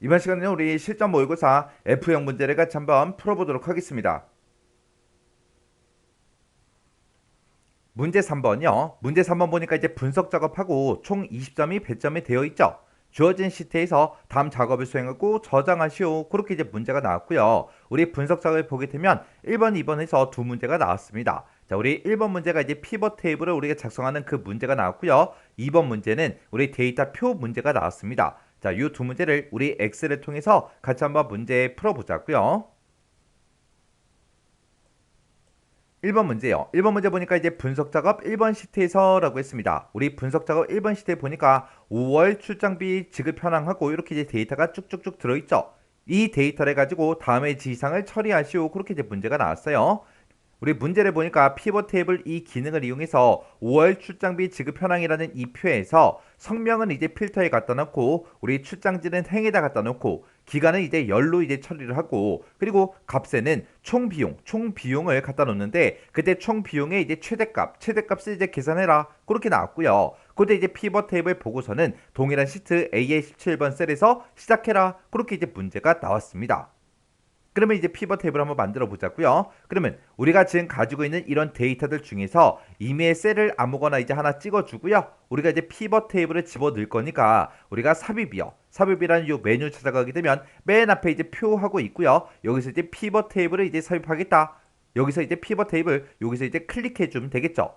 이번 시간에는 우리 실전 모의고사 F형 문제를 같이 한번 풀어보도록 하겠습니다. 문제 3번이요. 문제 3번 보니까 이제 분석 작업하고 총 20점이 배점이 되어 있죠. 주어진 시트에서 다음 작업을 수행하고 저장하시오. 그렇게 이제 문제가 나왔고요. 우리 분석 작업을 보게 되면 1번, 2번에서 두 문제가 나왔습니다. 자, 우리 1번 문제가 이제 피벗 테이블을 우리가 작성하는 그 문제가 나왔고요. 2번 문제는 우리 데이터 표 문제가 나왔습니다. 자, 이 두 문제를 우리 엑셀을 통해서 같이 한번 문제 풀어보자고요. 1번 문제요. 1번 문제 보니까 이제 분석 작업 1번 시트에서라고 했습니다. 우리 분석 작업 1번 시트에 보니까 5월 출장비 지급 현황하고 이렇게 이제 데이터가 쭉쭉쭉 들어있죠. 이 데이터를 가지고 다음의 지시사항을 처리하시오. 그렇게 이제 문제가 나왔어요. 우리 문제를 보니까 피벗 테이블 이 기능을 이용해서 5월 출장비 지급 현황이라는 이 표에서 성명은 이제 필터에 갖다 놓고 우리 출장지는 행에다 갖다 놓고 기간은 이제 열로 이제 처리를 하고 그리고 값에는 총 비용을 갖다 놓는데 그때 총 비용의 이제 최대값을 이제 계산해라 그렇게 나왔고요. 그때 이제 피벗 테이블 보고서는 동일한 시트 A의 17번 셀에서 시작해라 그렇게 이제 문제가 나왔습니다. 그러면 이제 피벗 테이블 한번 만들어 보자고요. 그러면 우리가 지금 가지고 있는 이런 데이터들 중에서 임의의 셀을 아무거나 이제 하나 찍어주고요. 우리가 이제 피벗 테이블을 집어넣을 거니까 우리가 삽입이요. 삽입이라는 이 메뉴 찾아가게 되면 맨 앞에 이제 표하고 있고요. 여기서 이제 피벗 테이블을 이제 삽입하겠다. 여기서 이제 피벗 테이블 여기서 이제 클릭해 주면 되겠죠.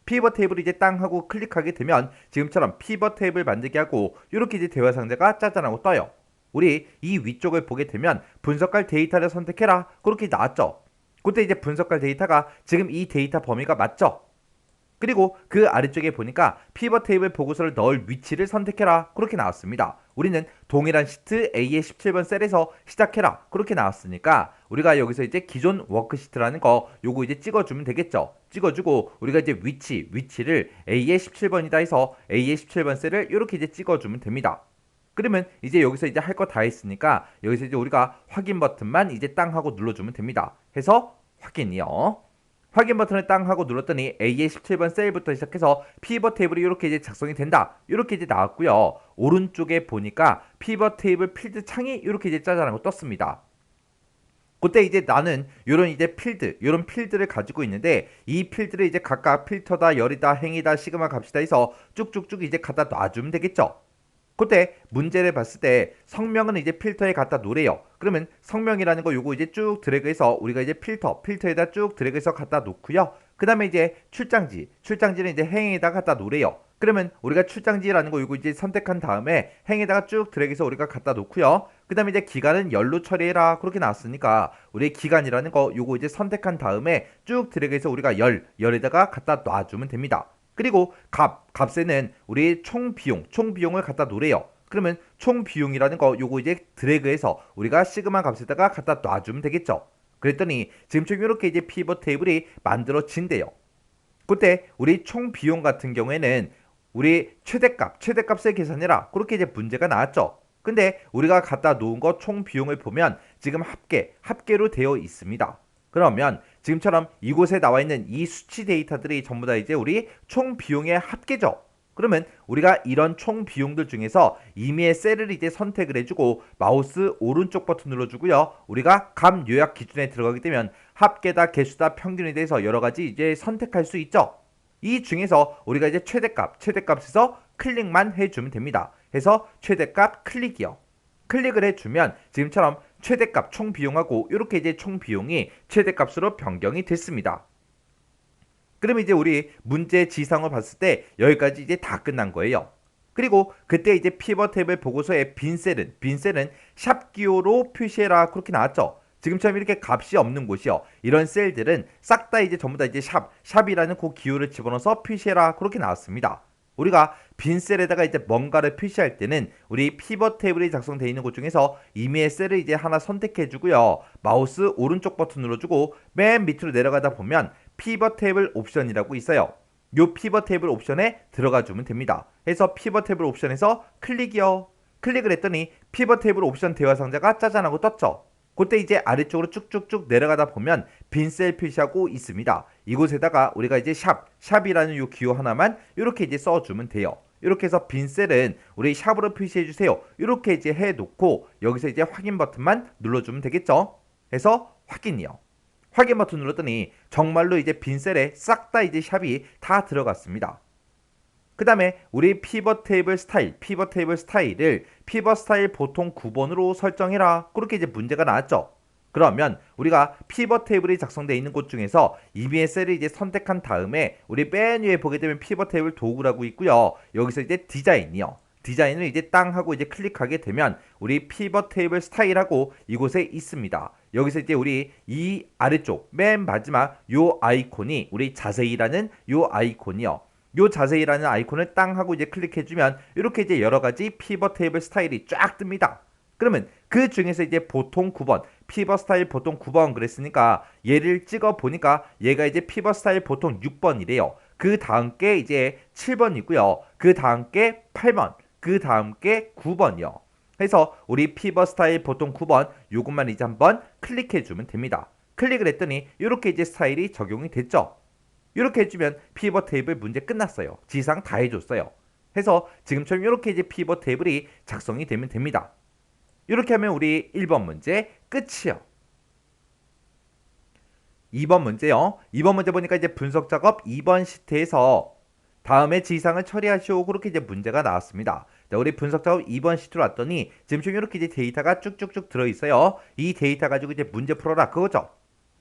피벗 테이블을 이제 땅 하고 클릭하게 되면 지금처럼 피벗 테이블 만들게 하고 이렇게 이제 대화 상자가 짜잔하고 떠요. 우리 이 위쪽을 보게 되면 분석할 데이터를 선택해라 그렇게 나왔죠. 그때 이제 분석할 데이터가 지금 이 데이터 범위가 맞죠. 그리고 그 아래쪽에 보니까 피벗 테이블 보고서를 넣을 위치를 선택해라 그렇게 나왔습니다. 우리는 동일한 시트 A의 17번 셀에서 시작해라 그렇게 나왔으니까 우리가 여기서 이제 기존 워크시트라는 거 요거 이제 찍어주면 되겠죠. 찍어주고 우리가 이제 위치를 A의 17번이다 해서 A의 17번 셀을 이렇게 이제 찍어주면 됩니다. 그러면 이제 여기서 이제 할 거 다 했으니까 여기서 이제 우리가 확인 버튼만 이제 땅 하고 눌러주면 됩니다. 해서 확인이요. 확인 버튼을 땅 하고 눌렀더니 A의 17번 셀부터 시작해서 피벗 테이블이 이렇게 이제 작성이 된다. 이렇게 이제 나왔고요. 오른쪽에 보니까 피벗 테이블 필드 창이 이렇게 이제 짜잔하고 떴습니다. 그때 이제 나는 요런 이제 요런 필드를 가지고 있는데 이 필드를 이제 각각 필터다, 열이다, 행이다, 시그마 값이다 해서 쭉쭉쭉 이제 갖다 놔주면 되겠죠. 그때 문제를 봤을 때 성명은 이제 필터에 갖다 놓으래요. 그러면 성명이라는 거 요거 이제 쭉 드래그해서 우리가 이제 필터에다 쭉 드래그해서 갖다 놓고요. 그 다음에 이제 출장지는 이제 행에다 갖다 놓으래요. 그러면 우리가 출장지라는 거 요거 이제 선택한 다음에 행에다가 쭉 드래그해서 우리가 갖다 놓고요. 그 다음에 이제 기간은 열로 처리해라 그렇게 나왔으니까 우리 기간이라는 거 요거 이제 선택한 다음에 쭉 드래그해서 우리가 열에다가 갖다 놔주면 됩니다. 그리고 값에는 우리 총 비용을 갖다 놓으래요. 그러면 총 비용이라는 거 요거 이제 드래그해서 우리가 시그마 값에다가 갖다 놔주면 되겠죠. 그랬더니 지금처럼 이렇게 이제 피벗 테이블이 만들어진대요. 그때 우리 총 비용 같은 경우에는 우리 최대값을 계산해라. 그렇게 이제 문제가 나왔죠. 근데 우리가 갖다 놓은 거 총 비용을 보면 지금 합계로 되어 있습니다. 그러면 지금처럼 이곳에 나와 있는 이 수치 데이터들이 전부 다 이제 우리 총 비용의 합계죠. 그러면 우리가 이런 총 비용들 중에서 임의의 셀을 이제 선택을 해주고 마우스 오른쪽 버튼 눌러주고요. 우리가 값 요약 기준에 들어가게 되면 합계다, 개수다, 평균에 대해서 여러 가지 이제 선택할 수 있죠. 이 중에서 우리가 이제 최대값에서 클릭만 해주면 됩니다. 해서 최대값 클릭이요. 클릭을 해주면 지금처럼 최대값 총 비용하고 이렇게 이제 총 비용이 최대값으로 변경이 됐습니다. 그럼 이제 우리 문제 지상을 봤을 때 여기까지 이제 다 끝난 거예요. 그리고 그때 이제 피벗 테이블 보고서의 빈셀은 샵 기호로 표시해라 그렇게 나왔죠. 지금처럼 이렇게 값이 없는 곳이요. 이런 셀들은 싹 다 이제 전부 다 이제 샵이라는 그 기호를 집어넣어서 표시해라 그렇게 나왔습니다. 우리가 빈 셀에다가 이제 뭔가를 표시할 때는 우리 피벗 테이블이 작성되어 있는 곳 중에서 임의의 셀을 이제 하나 선택해 주고요. 마우스 오른쪽 버튼 눌러주고 맨 밑으로 내려가다 보면 피벗 테이블 옵션이라고 있어요. 요 피벗 테이블 옵션에 들어가 주면 됩니다. 해서 피벗 테이블 옵션에서 클릭이요. 클릭을 했더니 피벗 테이블 옵션 대화 상자가 짜잔하고 떴죠. 그때 이제 아래쪽으로 쭉쭉쭉 내려가다 보면 빈셀 표시하고 있습니다. 이곳에다가 우리가 이제 샵이라는 요 기호 하나만 이렇게 이제 써주면 돼요. 이렇게 해서 빈 셀은 우리 샵으로 표시해 주세요. 이렇게 이제 해 놓고 여기서 이제 확인 버튼만 눌러주면 되겠죠. 해서 확인이요. 확인 버튼 눌렀더니 정말로 이제 빈 셀에 싹 다 이제 샵이 다 들어갔습니다. 그 다음에 우리 피벗 테이블 스타일을 피벗 스타일 보통 9번으로 설정해라. 그렇게 이제 문제가 나왔죠. 그러면 우리가 피벗 테이블이 작성되어 있는 곳 중에서 이미의 셀을 이제 선택한 다음에 우리 맨 위에 보게 되면 피벗 테이블 도구라고 있고요. 여기서 이제 디자인이요. 디자인을 이제 땅 하고 이제 클릭하게 되면 우리 피벗 테이블 스타일하고 이곳에 있습니다. 여기서 이제 우리 이 아래쪽 맨 마지막 요 아이콘이 우리 자세히라는 요 아이콘이요. 요 자세히라는 아이콘을 땅 하고 이제 클릭해주면 이렇게 이제 여러가지 피벗 테이블 스타일이 쫙 뜹니다. 그러면 그 중에서 이제 보통 9번 피벗 스타일 보통 9번 그랬으니까 얘를 찍어 보니까 얘가 이제 피벗 스타일 보통 6번이래요. 그 다음 게 이제 7번이고요. 그 다음 게 8번, 그 다음 게 9번이요. 해서 우리 피벗 스타일 보통 9번 요것만 이제 한번 클릭해 주면 됩니다. 클릭을 했더니 이렇게 이제 스타일이 적용이 됐죠. 이렇게 해주면 피벗 테이블 문제 끝났어요. 지상 다 해줬어요. 해서 지금처럼 이렇게 이제 피벗 테이블이 작성이 되면 됩니다. 이렇게 하면 우리 1번 문제 끝이요. 2번 문제요. 2번 문제 보니까 이제 분석 작업 2번 시트에서 다음에 지상을 처리하시오. 그렇게 이제 문제가 나왔습니다. 자, 우리 분석 작업 2번 시트로 왔더니 지금 이렇게 이제 데이터가 쭉쭉쭉 들어있어요. 이 데이터 가지고 이제 문제 풀어라. 그거죠.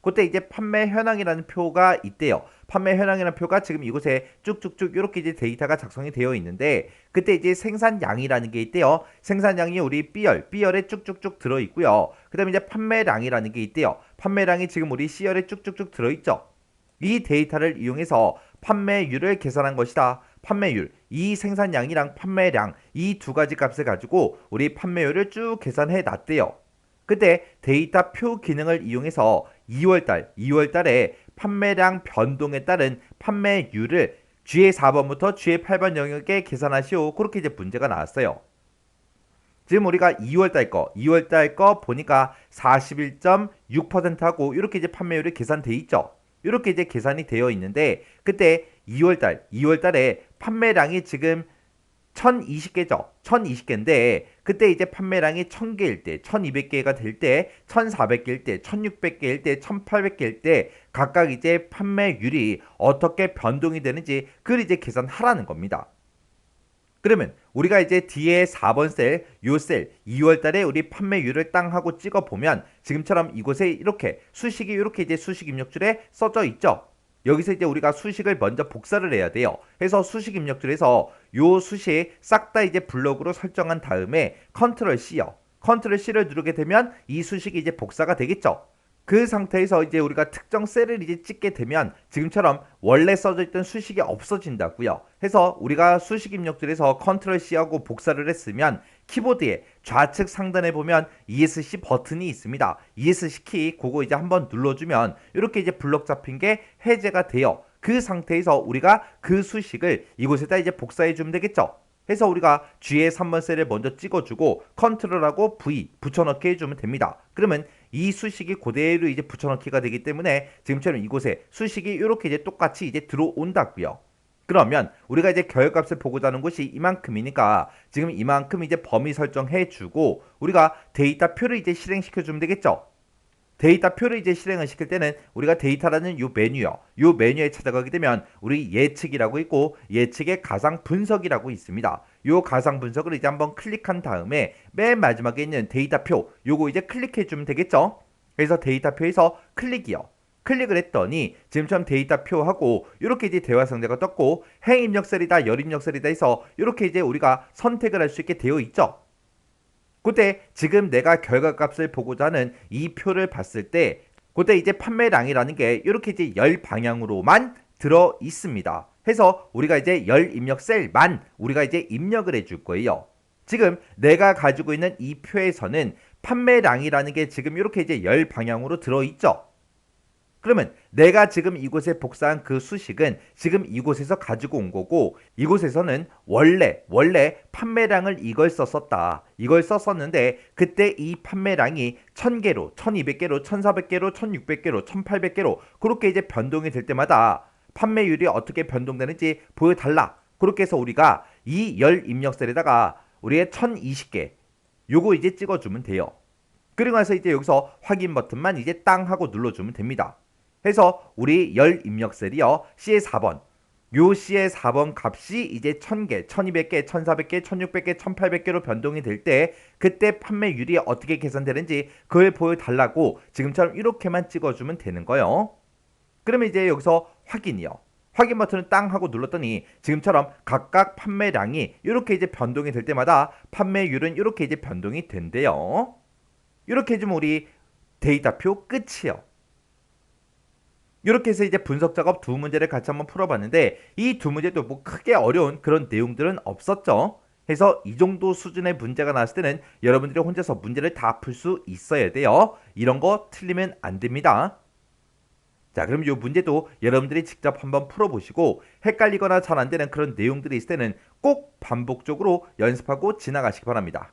그때 이제 판매 현황이라는 표가 있대요. 판매 현황이라는 표가 지금 이곳에 쭉쭉쭉 이렇게 이제 데이터가 작성이 되어 있는데 그때 이제 생산량이라는 게 있대요. 생산량이 우리 B열에 쭉쭉쭉 들어 있고요. 그다음에 이제 판매량이라는 게 있대요. 판매량이 지금 우리 C열에 쭉쭉쭉 들어 있죠. 이 데이터를 이용해서 판매율을 계산한 것이다. 판매율, 이 생산량이랑 판매량 이 두 가지 값을 가지고 우리 판매율을 쭉 계산해 놨대요. 그때 데이터 표 기능을 이용해서 2월달에 판매량 변동에 따른 판매율을 G의 4번부터 G의 8번 영역에 계산하시오. 그렇게 이제 문제가 나왔어요. 지금 우리가 2월달 거 보니까 41.6%하고 이렇게 이제 판매율이 계산돼 있죠. 이렇게 이제 계산이 되어 있는데 그때 2월달에 판매량이 지금 1020개죠. 1020개인데 그때 이제 판매량이 1000개일 때, 1200개가 될 때, 1400개일 때, 1600개일 때, 1800개일 때 각각 이제 판매율이 어떻게 변동이 되는지 그걸 이제 계산하라는 겁니다. 그러면 우리가 이제 뒤에 4번 셀, 요 셀, 2월달에 우리 판매율을 땅 하고 찍어 보면 지금처럼 이곳에 이렇게 수식이 이렇게 이제 수식 입력줄에 써져 있죠. 여기서 이제 우리가 수식을 먼저 복사를 해야 돼요. 그래서 수식 입력줄에서 요 수식 싹 다 이제 블록으로 설정한 다음에 컨트롤 C요. 컨트롤 C를 누르게 되면 이 수식이 이제 복사가 되겠죠. 그 상태에서 이제 우리가 특정 셀을 이제 찍게 되면 지금처럼 원래 써져 있던 수식이 없어진다고요. 해서 우리가 수식 입력줄에서 컨트롤 C하고 복사를 했으면 키보드의 좌측 상단에 보면 ESC 버튼이 있습니다. ESC 키 그거 이제 한번 눌러주면 이렇게 이제 블록 잡힌 게 해제가 돼요. 그 상태에서 우리가 그 수식을 이곳에다 이제 복사해 주면 되겠죠. 해서 우리가 G의 3번 셀을 먼저 찍어주고 컨트롤하고 V 붙여넣기 해주면 됩니다. 그러면 이 수식이 그대로 이제 붙여넣기가 되기 때문에 지금처럼 이곳에 수식이 이렇게 이제 똑같이 이제 들어온다고요. 그러면 우리가 이제 결값을 보고자 하는 곳이 이만큼이니까 지금 이만큼 이제 범위 설정해주고 우리가 데이터표를 이제 실행시켜주면 되겠죠. 데이터표를 이제 실행을 시킬 때는 우리가 데이터라는 요 메뉴요. 요 메뉴에 찾아가게 되면 우리 예측이라고 있고 예측의 가상 분석이라고 있습니다. 요 가상 분석을 이제 한번 클릭한 다음에 맨 마지막에 있는 데이터표 요거 이제 클릭해 주면 되겠죠. 그래서 데이터표에서 클릭이요. 클릭을 했더니 지금처럼 데이터표하고 이렇게 이제 대화 상자가 떴고 행 입력 셀이다 열 입력 셀이다 해서 이렇게 이제 우리가 선택을 할 수 있게 되어 있죠. 그때 지금 내가 결과값을 보고자 하는 이 표를 봤을 때 그때 이제 판매량이라는 게 이렇게 이제 열 방향으로만 들어 있습니다. 해서 우리가 이제 열 입력 셀만 우리가 이제 입력을 해줄 거예요. 지금 내가 가지고 있는 이 표에서는 판매량이라는 게 지금 이렇게 이제 열 방향으로 들어 있죠. 그러면 내가 지금 이곳에 복사한 그 수식은 지금 이곳에서 가지고 온 거고 이곳에서는 원래 판매량을 이걸 썼었다. 이걸 썼었는데 그때 이 판매량이 1000개로, 1200개로, 1400개로, 1600개로, 1800개로 그렇게 이제 변동이 될 때마다 판매율이 어떻게 변동되는지 보여달라. 그렇게 해서 우리가 이 열 입력셀에다가 우리의 1020개 요거 이제 찍어주면 돼요. 그리고 나서 이제 여기서 확인 버튼만 이제 땅 하고 눌러주면 됩니다. 해서 우리 열 입력셀이요. C의 4번. 요 C의 4번 값이 이제 1000개, 1200개, 1400개, 1600개, 1800개로 변동이 될 때 그때 판매율이 어떻게 계산되는지 그걸 보여달라고 지금처럼 이렇게만 찍어주면 되는 거예요. 그러면 이제 여기서 확인이요. 확인 버튼을 땅 하고 눌렀더니 지금처럼 각각 판매량이 이렇게 이제 변동이 될 때마다 판매율은 이렇게 이제 변동이 된대요. 이렇게 해주면 우리 데이터표 끝이요. 이렇게 해서 이제 분석 작업 두 문제를 같이 한번 풀어봤는데 이 두 문제도 뭐 크게 어려운 그런 내용들은 없었죠. 해서 이 정도 수준의 문제가 나왔을 때는 여러분들이 혼자서 문제를 다 풀 수 있어야 돼요. 이런 거 틀리면 안 됩니다. 자, 그럼 이 문제도 여러분들이 직접 한번 풀어보시고 헷갈리거나 잘 안 되는 그런 내용들이 있을 때는 꼭 반복적으로 연습하고 지나가시기 바랍니다.